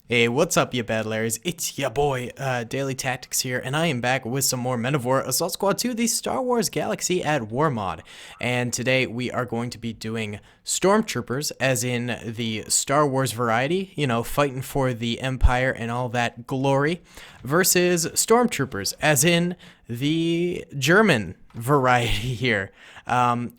Hey, what's up, you bad Larrys? It's ya boy, Daily Tactics here, and I am back with some more Men of War Assault Squad 2, the Star Wars Galaxy at War mod. And today we are going to be doing Stormtroopers, as in the Star Wars variety, you know, fighting for the Empire and all that glory, versus Stormtroopers, as in the German variety here.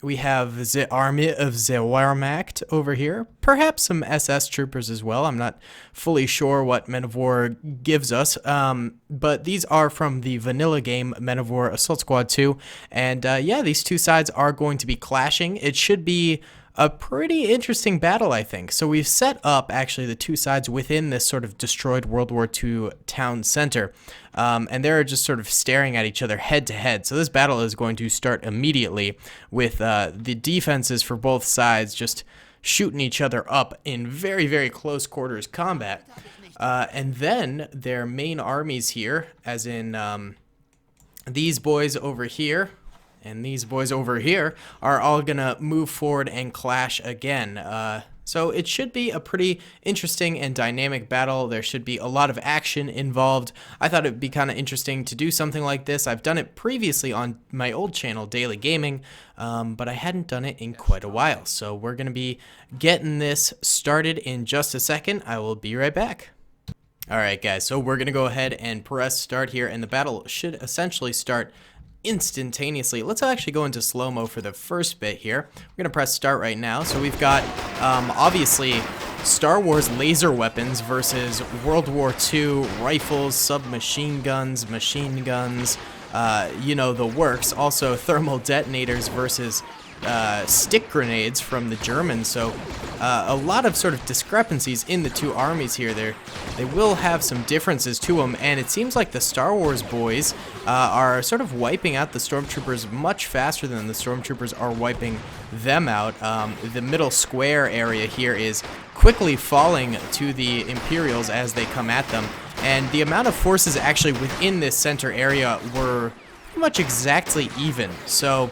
We have the Army of the Wehrmacht over here, perhaps some SS troopers as well. I'm not fully sure what Men of War gives us, but these are from the vanilla game Men of War Assault Squad 2, and yeah, these two sides are going to be clashing. It should be a pretty interesting battle, I think. So we've set up, actually, the two sides within this sort of destroyed World War II town center, and they're just sort of staring at each other head to head. So this battle is going to start immediately with the defenses for both sides just shooting each other up in very, very close quarters combat. And then their main armies here, as in these boys over here, and these boys over here are all gonna move forward and clash again. So it should be a pretty interesting and dynamic battle. There should be a lot of action involved. I thought it'd be kind of interesting to do something like this. I've done it previously on my old channel, Daily Gaming, but I hadn't done it in quite a while. So we're gonna be getting this started in just a second. I will be right back. Alright guys, so we're gonna go ahead and press start here, and the battle should essentially start instantaneously. Let's actually go into slow-mo for the first bit here. We're gonna press start right now. So we've got obviously Star Wars laser weapons versus World War II rifles, submachine guns, machine guns, you know, the works. Also thermal detonators versus stick grenades from the Germans. So a lot of sort of discrepancies in the two armies here. They will have some differences to them, and it seems like the Star Wars boys are sort of wiping out the Stormtroopers much faster than the Stormtroopers are wiping them out. The middle square area here is quickly falling to the Imperials as they come at them, and the amount of forces actually within this center area were pretty much exactly even. So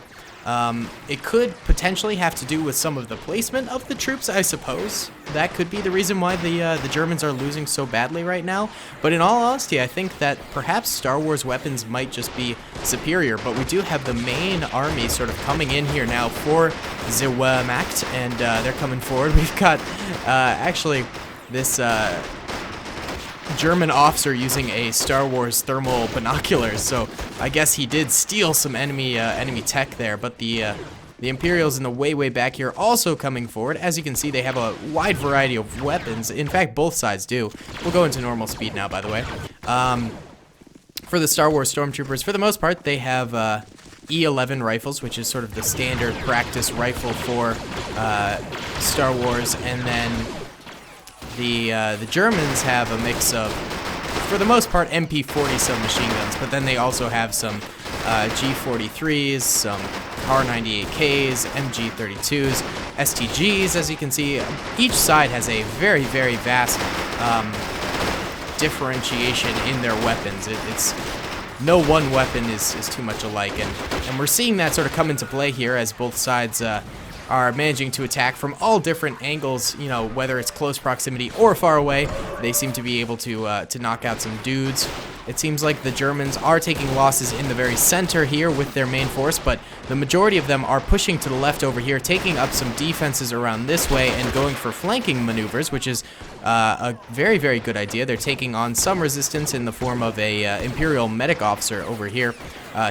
it could potentially have to do with some of the placement of the troops, I suppose. That could be the reason why the Germans are losing so badly right now. But in all honesty, I think that perhaps Star Wars weapons might just be superior. But we do have the main army sort of coming in here now for the Wehrmacht, and they're coming forward. We've got actually this German officer using a Star Wars thermal binoculars, so I guess he did steal some enemy tech there. But the Imperials in the way back here also coming forward. As you can see, they have a wide variety of weapons. In fact, both sides do. We'll go into normal speed now, by the way. For the Star Wars Stormtroopers, for the most part, they have E11 rifles, which is sort of the standard practice rifle for Star Wars, and then the Germans have a mix of, for the most part, MP40 submachine guns, but then they also have some G43s, some R98Ks, MG32s, STGs. As you can see, each side has a very, very vast differentiation in their weapons. It's no one weapon is too much alike, and we're seeing that sort of come into play here as both sides are managing to attack from all different angles, you know, whether it's close proximity or far away. They seem to be able to knock out some dudes. It seems like the Germans are taking losses in the very center here with their main force, but the majority of them are pushing to the left over here, taking up some defenses around this way and going for flanking maneuvers, which is a very, very good idea. They're taking on some resistance in the form of a Imperial medic officer over here,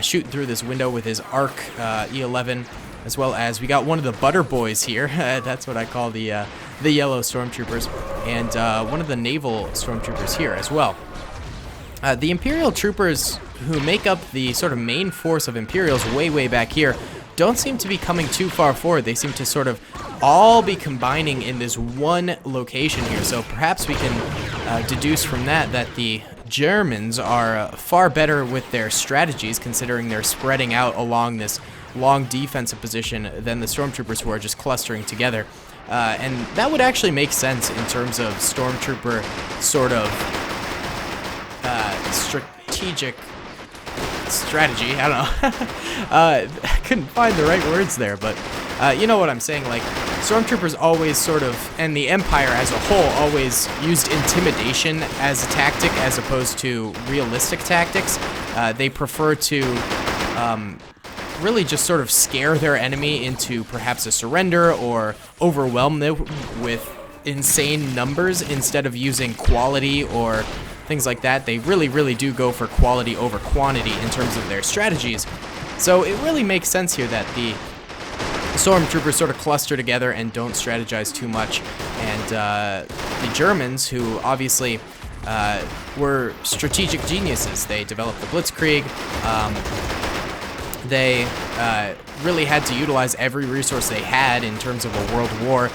shooting through this window with his ARC E11. As well as we got one of the butter boys here. That's what I call the yellow stormtroopers, and one of the naval stormtroopers here as well. The Imperial troopers, who make up the sort of main force of Imperials way back here, don't seem to be coming too far forward. They seem to sort of all be combining in this one location here. So perhaps we can deduce from that the Germans are far better with their strategies, considering they're spreading out along this long defensive position than the Stormtroopers, who are just clustering together. And that would actually make sense in terms of Stormtrooper sort of strategic strategy. I don't know. I couldn't find the right words there, but you know what I'm saying. Like, Stormtroopers always sort of, and the Empire as a whole, always used intimidation as a tactic as opposed to realistic tactics. They prefer to really just sort of scare their enemy into perhaps a surrender or overwhelm them with insane numbers instead of using quality or things like that. They really do go for quality over quantity in terms of their strategies. So it really makes sense here that the Stormtroopers sort of cluster together and don't strategize too much. And the Germans, who obviously were strategic geniuses, they developed the Blitzkrieg. They really had to utilize every resource they had in terms of a world war.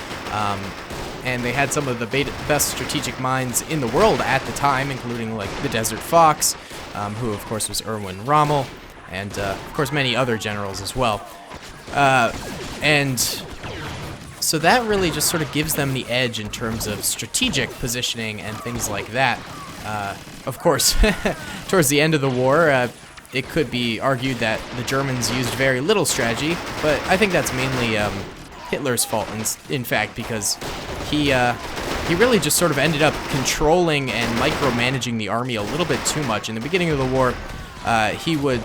And they had some of the best strategic minds in the world at the time, including like the Desert Fox, who of course was Erwin Rommel, and of course many other generals as well. And so that really just sort of gives them the edge in terms of strategic positioning and things like that. Of course, towards the end of the war, it could be argued that the Germans used very little strategy, but I think that's mainly Hitler's fault, in fact, because he really just sort of ended up controlling and micromanaging the army a little bit too much. In the beginning of the war, he would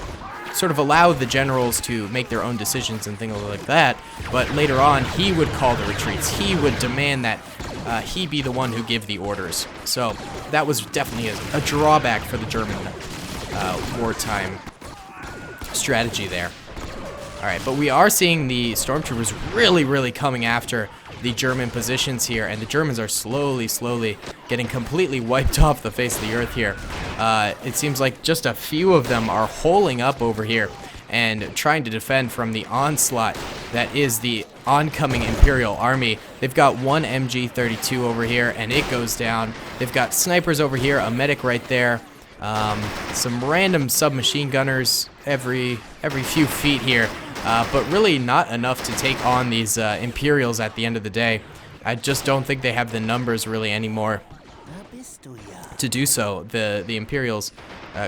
sort of allow the generals to make their own decisions and things like that, but later on, he would call the retreats. He would demand that he be the one who give the orders. So that was definitely a drawback for the German wartime strategy there. Alright, but we are seeing the Stormtroopers really coming after the German positions here, and the Germans are slowly getting completely wiped off the face of the earth here. It seems like just a few of them are holing up over here and trying to defend from the onslaught that is the oncoming Imperial Army. They've got one MG-32 over here, and it goes down. They've got snipers over here, a medic right there, some random submachine gunners every few feet here. But really not enough to take on these Imperials at the end of the day. I just don't think they have the numbers really anymore to do so. The Imperials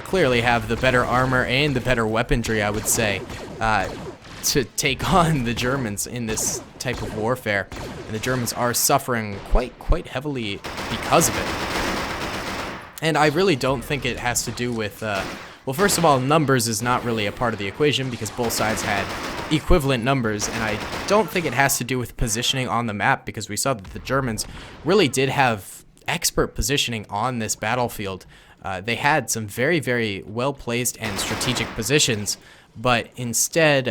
clearly have the better armor and the better weaponry, I would say, to take on the Germans in this type of warfare. And the Germans are suffering quite heavily because of it. And I really don't think it has to do with... well, first of all, numbers is not really a part of the equation because both sides had equivalent numbers, and I don't think it has to do with positioning on the map because we saw that the Germans really did have expert positioning on this battlefield. They had some very well-placed and strategic positions, but instead,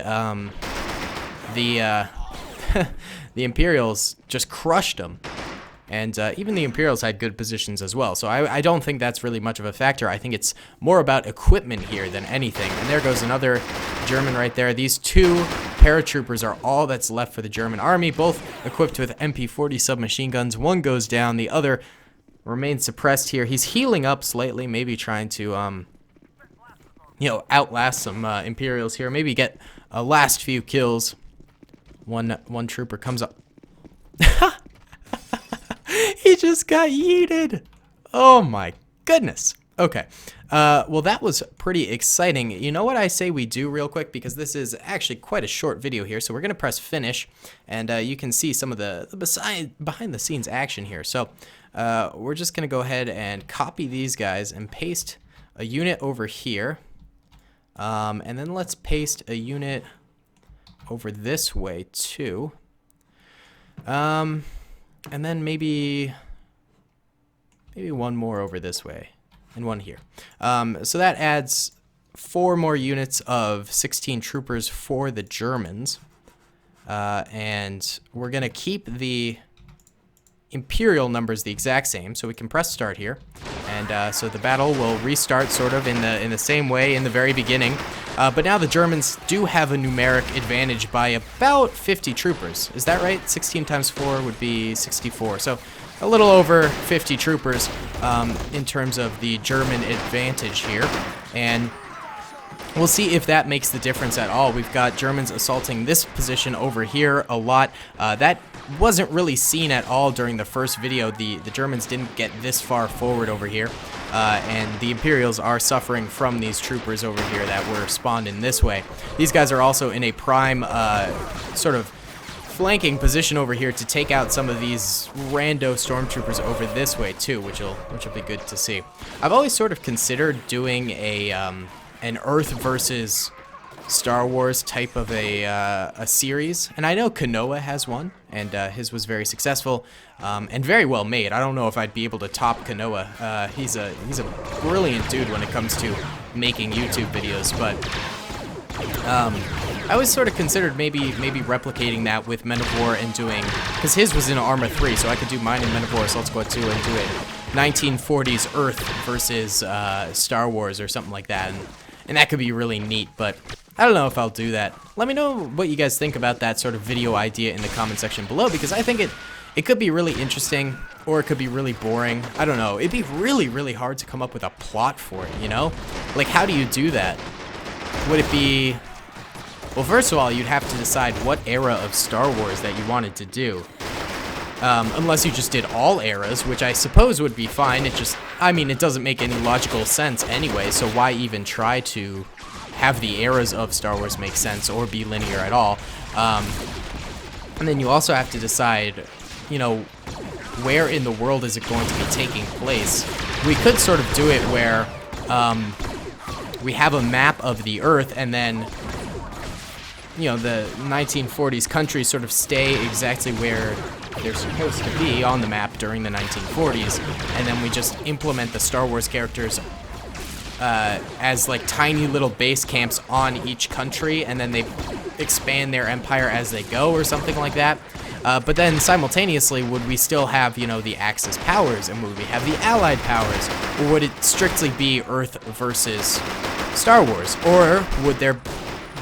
the Imperials just crushed them. And even the Imperials had good positions as well. So I don't think that's really much of a factor. I think it's more about equipment here than anything. And there goes another German right there. These two paratroopers are all that's left for the German army, both equipped with MP-40 submachine guns. One goes down, the other remains suppressed here. He's healing up slightly, maybe trying to, you know, outlast some Imperials here. Maybe get a last few kills. One trooper comes up. He just got yeeted. Oh my goodness. Okay. Well, that was pretty exciting. You know what I say we do real quick, because this is actually quite a short video here. So we're going to press finish, and you can see some of the behind the scenes action here. So we're just going to go ahead and copy these guys and paste a unit over here. And then let's paste a unit over this way too. And then maybe one more over this way, and one here. So that adds 4 more units of 16 troopers for the Germans. And we're going to keep the Imperial numbers the exact same, so we can press start here. And so the battle will restart sort of in the same way in the very beginning. But now the Germans do have a numeric advantage by about 50 troopers. Is that right? 16 times 4 would be 64. So a little over 50 troopers in terms of the German advantage here. And we'll see if that makes the difference at all. We've got Germans assaulting this position over here a lot. That wasn't really seen at all during the first video. The Germans didn't get this far forward over here. And the Imperials are suffering from these troopers over here that were spawned in this way. These guys are also in a prime sort of flanking position over here to take out some of these rando stormtroopers over this way too, which will be good to see. I've always sort of considered doing a an Earth versus Star Wars type of a series, and I know Kanoa has one, and his was very successful and very well made. I don't know if I'd be able to top Kanoa. He's a brilliant dude when it comes to making YouTube videos, but I always sort of considered maybe replicating that with Men of War and doing, because his was in Arma 3, so I could do mine in Men of War Assault Squad 2 and do it 1940s Earth versus Star Wars or something like that, and that could be really neat, but I don't know if I'll do that. Let me know what you guys think about that sort of video idea in the comment section below, because I think it could be really interesting, or it could be really boring. I don't know. It'd be really, really hard to come up with a plot for it, you know? Like, how do you do that? Would it be... Well, first of all, you'd have to decide what era of Star Wars that you wanted to do. Unless you just did all eras, which I suppose would be fine. It just... I mean, it doesn't make any logical sense anyway, so why even try to have the eras of Star Wars make sense or be linear at all? And then you also have to decide, you know, where in the world is it going to be taking place. We could sort of do it where we have a map of the Earth, and then, you know, the 1940s countries sort of stay exactly where they're supposed to be on the map during the 1940s, and then we just implement the Star Wars characters as like tiny little base camps on each country, and then they expand their empire as they go or something like that. But then simultaneously, would we still have, you know, the Axis powers, and would we have the Allied powers, or would it strictly be Earth versus Star Wars, or would there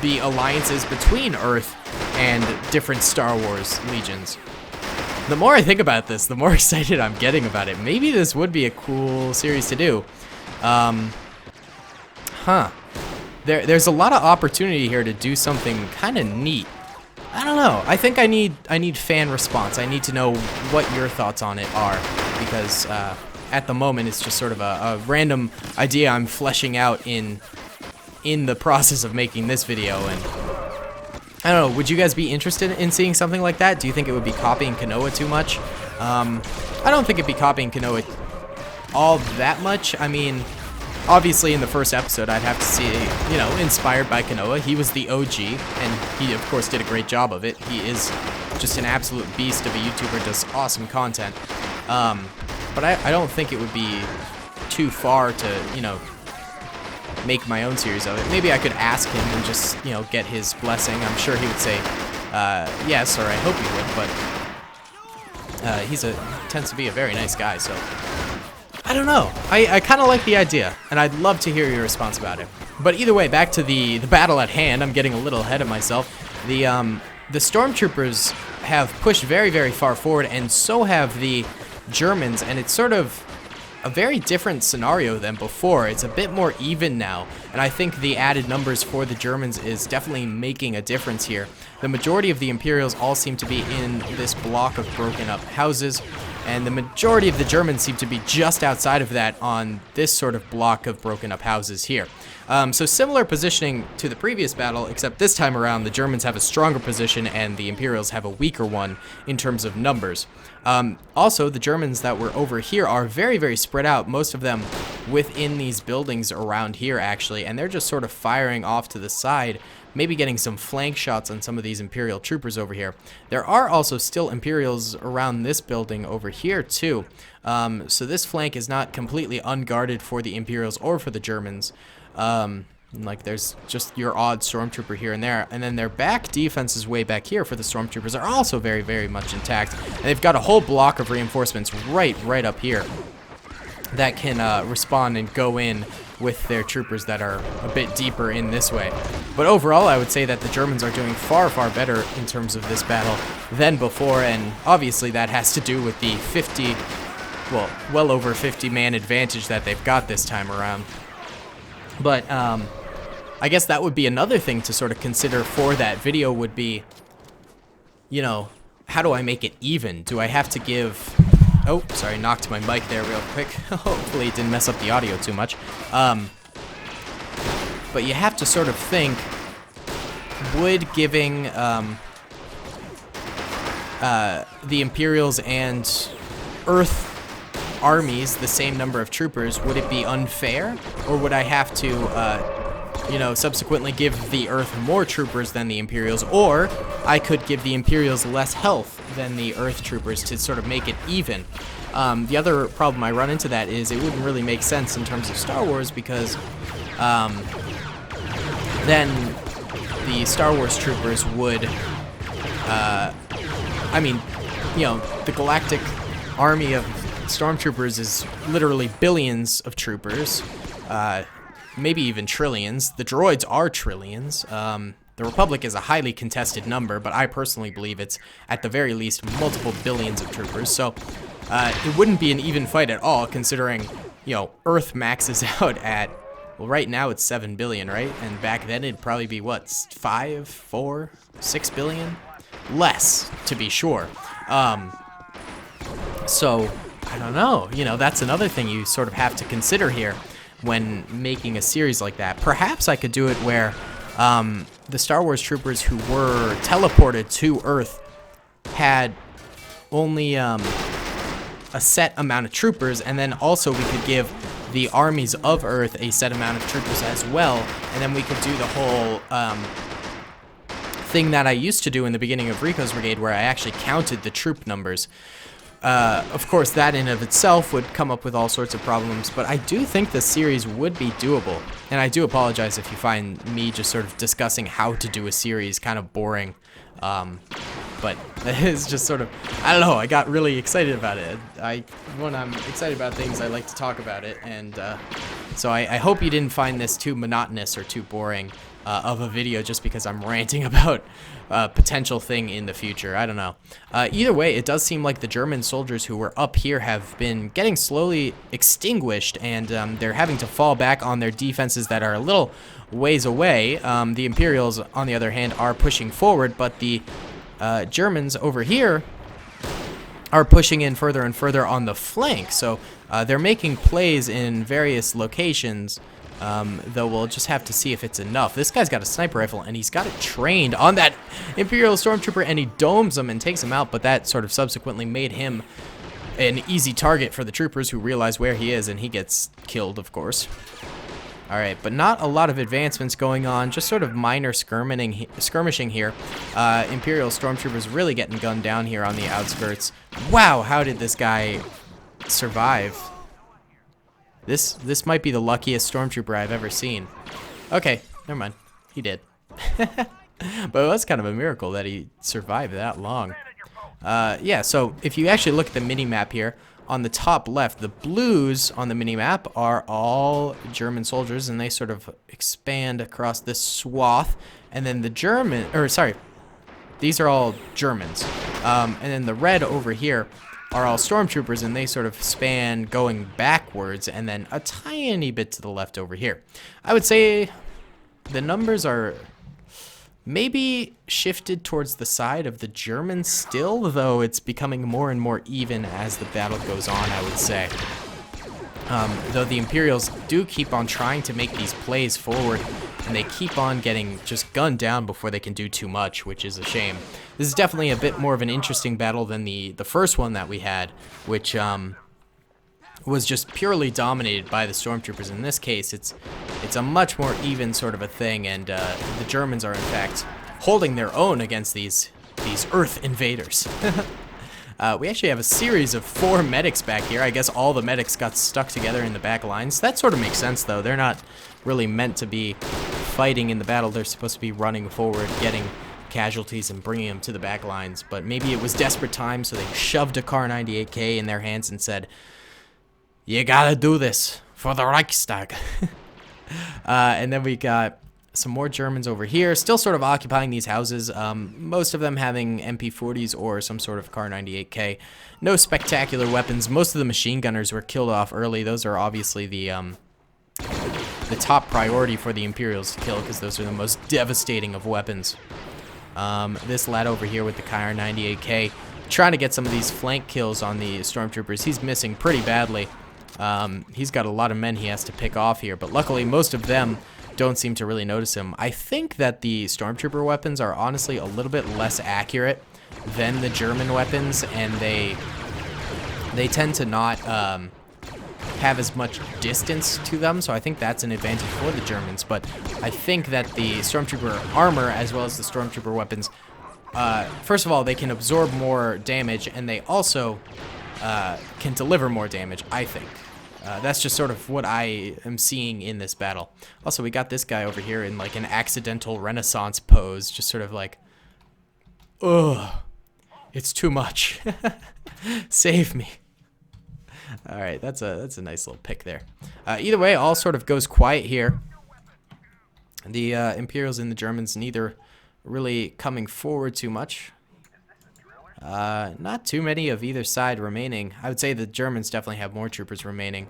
be alliances between Earth and different Star Wars legions? The more I think about this, the more excited I'm getting about it. Maybe this would be a cool series to do. There's a lot of opportunity here to do something kind of neat. I don't know. I think I need fan response. I need to know what your thoughts on it are, because at the moment it's just sort of a random idea I'm fleshing out in the process of making this video, and I don't know, would you guys be interested in seeing something like that? Do you think it would be copying Kanoa too much? I don't think it'd be copying Kanoa all that much. I mean, obviously in the first episode I'd have to see, you know, inspired by Kanoa. He was the OG, and he of course did a great job of it. He is just an absolute beast of a YouTuber, does awesome content. But I don't think it would be too far to, you know, make my own series of it. Maybe I could ask him and just, you know, get his blessing. I'm sure he would say yes, or I hope he would, but he tends to be a very nice guy, so I don't know. I kind of like the idea, and I'd love to hear your response about it. But either way, back to the battle at hand. I'm getting a little ahead of myself. The stormtroopers have pushed very, very far forward, and so have the Germans, and it's sort of a very different scenario than before. It's a bit more even now, and I think the added numbers for the Germans is definitely making a difference here. The majority of the Imperials all seem to be in this block of broken up houses, and the majority of the Germans seem to be just outside of that on this sort of block of broken up houses here. So similar positioning to the previous battle, except this time around the Germans have a stronger position and the Imperials have a weaker one in terms of numbers. Also, the Germans that were over here are very, very spread out, most of them within these buildings around here actually, and they're just sort of firing off to the side, maybe getting some flank shots on some of these Imperial troopers over here. There are also still Imperials around this building over here too, so this flank is not completely unguarded for the Imperials or for the Germans. Like, there's just your odd stormtrooper here and there, and then their back defenses way back here for the stormtroopers are also very, very much intact, and they've got a whole block of reinforcements right up here that can respond and go in with their troopers that are a bit deeper in this way. But overall, I would say that the Germans are doing far, far better in terms of this battle than before, and obviously that has to do with the well over 50 man advantage that they've got this time around. But I guess that would be another thing to sort of consider for that video would be, you know, how do I make it even? Do I have to give... Oh, sorry, knocked my mic there real quick. Hopefully it didn't mess up the audio too much. But you have to sort of think, would giving the Imperials and Earth armies the same number of troopers, would it be unfair? Or would I have to, you know, subsequently give the Earth more troopers than the Imperials? Or I could give the Imperials less health than the Earth troopers to sort of make it even. The other problem I run into that is it wouldn't really make sense in terms of Star Wars, because then the Star Wars troopers would, I mean, you know, the galactic army of stormtroopers is literally billions of troopers, maybe even trillions. The droids are trillions. The Republic is a highly contested number, but I personally believe it's at the very least multiple billions of troopers. So it wouldn't be an even fight at all, considering, you know, Earth maxes out at, well, right now it's 7 billion, right? And back then it'd probably be, what, 5, 4, 6 billion? Less, to be sure. So, I don't know. You know, that's another thing you sort of have to consider here when making a series like that. Perhaps I could do it where the Star Wars troopers who were teleported to Earth had only a set amount of troopers, and then also we could give the armies of Earth a set amount of troopers as well, and then we could do the whole thing that I used to do in the beginning of Rico's Brigade, where I actually counted the troop numbers. Of course, that in of itself would come up with all sorts of problems, but I do think the series would be doable. And I do apologize if you find me just sort of discussing how to do a series kind of boring. But it's just sort of, I don't know, I got really excited about it. When I'm excited about things, I like to talk about it. And so I hope you didn't find this too monotonous or too boring of a video just because I'm ranting about a potential thing in the future. I don't know. Either way, it does seem like the German soldiers who were up here have been getting slowly extinguished, and they're having to fall back on their defenses that are a little ways away. The Imperials, on the other hand, are pushing forward, but the Germans over here are pushing in further and further on the flank. So they're making plays in various locations, though we'll just have to see if it's enough. This guy's got a sniper rifle, and he's got it trained on that Imperial Stormtrooper, and he domes him and takes him out, but that sort of subsequently made him an easy target for the troopers who realize where he is, and he gets killed, of course. Alright, but not a lot of advancements going on, just sort of minor skirmishing here. Imperial Stormtroopers really getting gunned down here on the outskirts. Wow, how did this guy survive? This might be the luckiest Stormtrooper I've ever seen. Okay, never mind. He did. But it was kind of a miracle that he survived that long. Yeah, so if you actually look at the mini-map here, on the top left, the blues on the mini-map are all German soldiers, and they sort of expand across this swath. And then the these are all Germans. And then the red over here are all stormtroopers, and they sort of span going backwards, and then a tiny bit to the left over here. I would say the numbers are maybe shifted towards the side of the Germans still, though it's becoming more and more even as the battle goes on, I would say. Though the Imperials do keep on trying to make these plays forward, and they keep on getting just gunned down before they can do too much, which is a shame. This is definitely a bit more of an interesting battle than the first one that we had, which was just purely dominated by the stormtroopers. In this case, it's a much more even sort of a thing, and the Germans are in fact holding their own against these Earth invaders. We actually have a series of 4 medics back here. I guess all the medics got stuck together in the back lines. That sort of makes sense, though. They're not really meant to be fighting in the battle. They're supposed to be running forward, getting casualties, and bringing them to the back lines. But maybe it was desperate times, so they shoved a Kar 98K in their hands and said, "You gotta do this for the Reichstag." And then we got some more Germans over here, still sort of occupying these houses, most of them having MP40s or some sort of Kar 98K. No spectacular weapons. Most of the machine gunners were killed off early. Those are obviously the top priority for the Imperials to kill, because those are the most devastating of weapons. This lad over here with the Kar 98K, trying to get some of these flank kills on the Stormtroopers. He's missing pretty badly. He's got a lot of men he has to pick off here, but luckily most of them don't seem to really notice him. I think that the Stormtrooper weapons are honestly a little bit less accurate than the German weapons, and they tend to not have as much distance to them, so I think that's an advantage for the Germans. But I think that the Stormtrooper armor, as well as the Stormtrooper weapons, first of all, they can absorb more damage, and they also can deliver more damage, I think. That's just sort of what I am seeing in this battle. Also, we got this guy over here in like an accidental Renaissance pose, just sort of like, ugh, it's too much. Save me. All right, that's a nice little pick there. Either way, all sort of goes quiet here. The Imperials and the Germans neither really coming forward too much. Not too many of either side remaining. I would say the Germans definitely have more troopers remaining.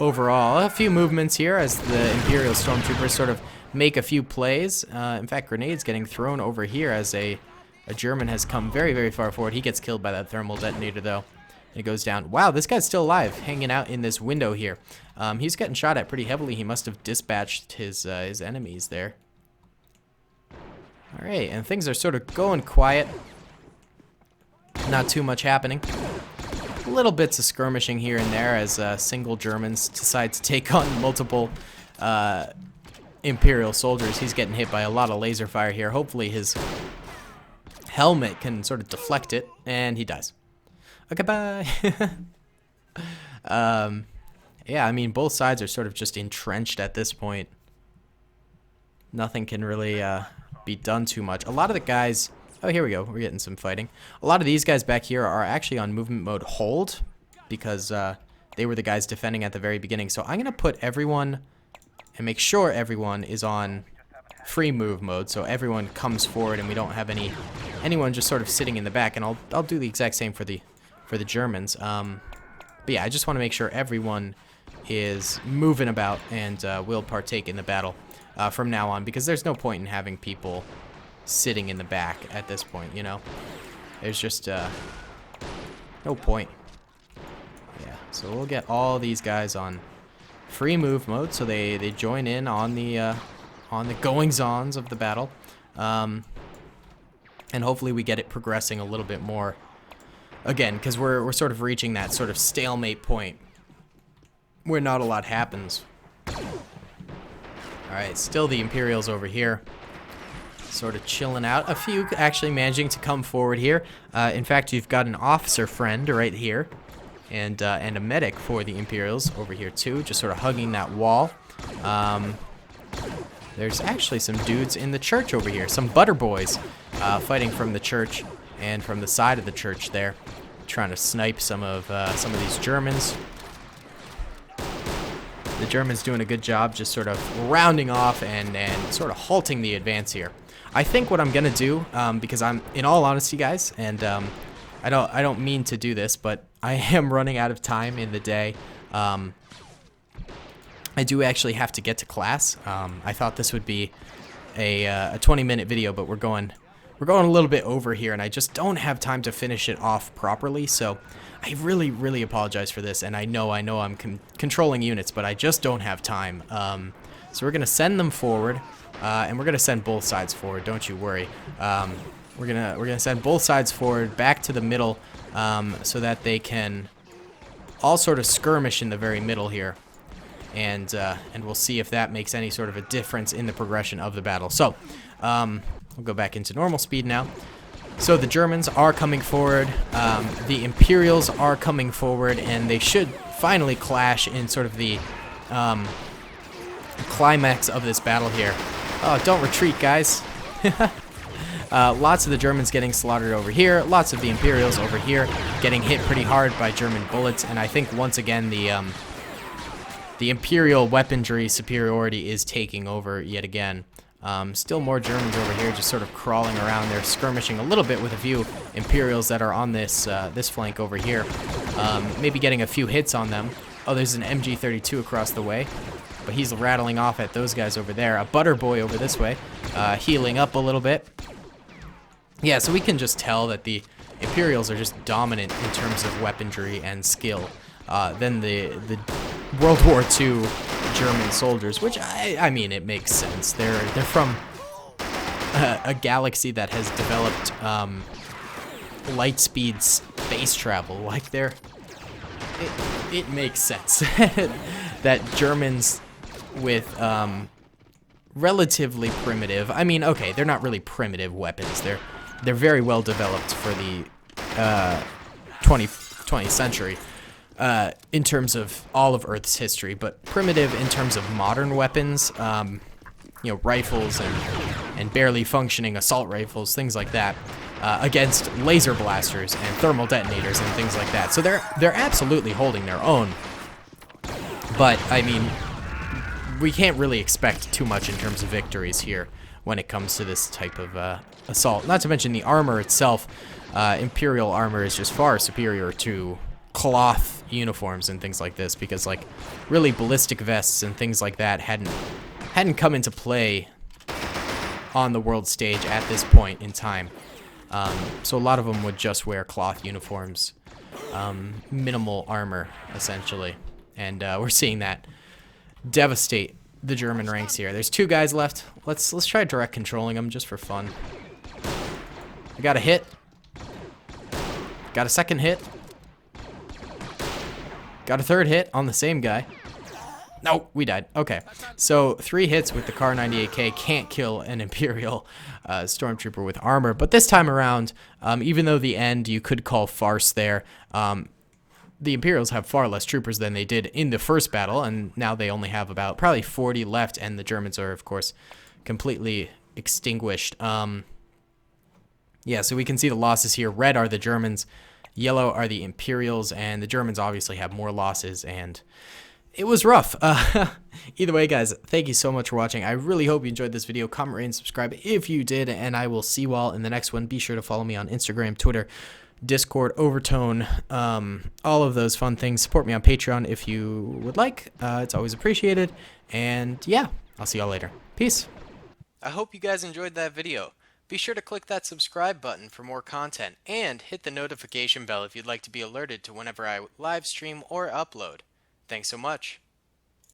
Overall, a few movements here as the Imperial Stormtroopers sort of make a few plays. In fact, grenades getting thrown over here as a German has come very, very far forward. He gets killed by that thermal detonator, though. And it goes down. Wow, this guy's still alive, hanging out in this window here. He's getting shot at pretty heavily. He must have dispatched his enemies there. All right, and things are sort of going quiet. Not too much happening. Little bits of skirmishing here and there as single Germans decide to take on multiple Imperial soldiers. He's getting hit by a lot of laser fire here. Hopefully his helmet can sort of deflect it, and he dies. Okay, bye. Yeah, I mean, both sides are sort of just entrenched at this point. Nothing can really be done too much. A lot of the guys... Oh, here we go. We're getting some fighting. A lot of these guys back here are actually on movement mode hold because they were the guys defending at the very beginning. So I'm going to put everyone and make sure everyone is on free move mode, so everyone comes forward and we don't have anyone just sort of sitting in the back. And I'll do the exact same for the Germans. But yeah, I just want to make sure everyone is moving about and will partake in the battle from now on, because there's no point in having people sitting in the back at this point, you know? There's just no point. Yeah, so we'll get all these guys on free move mode, so they join in on the goings-ons of the battle, and hopefully we get it progressing a little bit more. Again, because we're sort of reaching that sort of stalemate point where not a lot happens. All right, still the Imperials over here, sort of chilling out. A few actually managing to come forward here. In fact, you've got an officer friend right here, and a medic for the Imperials over here too, just sort of hugging that wall. There's actually some dudes in the church over here, some butter boys, fighting from the church and from the side of the church there, trying to snipe some of these Germans. The Germans doing a good job just sort of rounding off and sort of halting the advance here. I think what I'm gonna do, because I'm, in all honesty, guys, and I don't mean to do this, but I am running out of time in the day. I do actually have to get to class. I thought this would be a 20-minute video, but we're going a little bit over here, and I just don't have time to finish it off properly. So I really, really apologize for this, and I know I'm controlling units, but I just don't have time. So we're gonna send them forward, and we're gonna send both sides forward. Don't you worry. We're gonna send both sides forward back to the middle, so that they can all sort of skirmish in the very middle here, and we'll see if that makes any sort of a difference in the progression of the battle. So we'll go back into normal speed now. So the Germans are coming forward, the Imperials are coming forward, and they should finally clash in sort of the climax of this battle here. Oh, don't retreat, guys. Lots of the Germans getting slaughtered over here, lots of the Imperials over here getting hit pretty hard by German bullets, and I think once again the Imperial weaponry superiority is taking over yet again. Still more Germans over here just sort of crawling around. They're skirmishing a little bit with a few Imperials that are on this this flank over here. Maybe getting a few hits on them. Oh, there's an MG32 across the way, but he's rattling off at those guys over there. A butter boy over this way, healing up a little bit. Yeah, so we can just tell that the Imperials are just dominant in terms of weaponry and skill than the World War II German soldiers, which I mean, it makes sense. They're from a galaxy that has developed light speed space travel. Like it makes sense that Germans with relatively primitive, I mean, okay, they're not really primitive weapons. They're very well developed for the 20th century in terms of all of Earth's history, but primitive in terms of modern weapons, you know, rifles and barely functioning assault rifles, things like that, against laser blasters and thermal detonators and things like that. So they're absolutely holding their own. But I mean, we can't really expect too much in terms of victories here when it comes to this type of assault. Not to mention the armor itself. Imperial armor is just far superior to cloth uniforms and things like this, because like really ballistic vests and things like that hadn't come into play on the world stage at this point in time. So a lot of them would just wear cloth uniforms, minimal armor essentially, and we're seeing that devastate the German ranks here. There's 2 guys left. Let's try direct controlling them just for fun. I got a hit. Got a second hit. Got a third hit on the same guy. No, we died. Okay, so 3 hits with the Kar 98K can't kill an Imperial Stormtrooper with armor. But this time around, even though the end you could call farce there, the Imperials have far less troopers than they did in the first battle, and now they only have about probably 40 left, and the Germans are, of course, completely extinguished. Yeah, so we can see the losses here. Red are the Germans, yellow are the Imperials, and the Germans obviously have more losses, and it was rough. Either way, guys, thank you so much for watching. I really hope you enjoyed this video. Comment, rate, and subscribe if you did, and I will see you all in the next one. Be sure to follow me on Instagram, Twitter, Discord, Overtone, all of those fun things. Support me on Patreon if you would like. It's always appreciated. And yeah, I'll see y'all later. Peace. I hope you guys enjoyed that video. Be sure to click that subscribe button for more content, and hit the notification bell if you'd like to be alerted to whenever I live stream or upload. Thanks so much.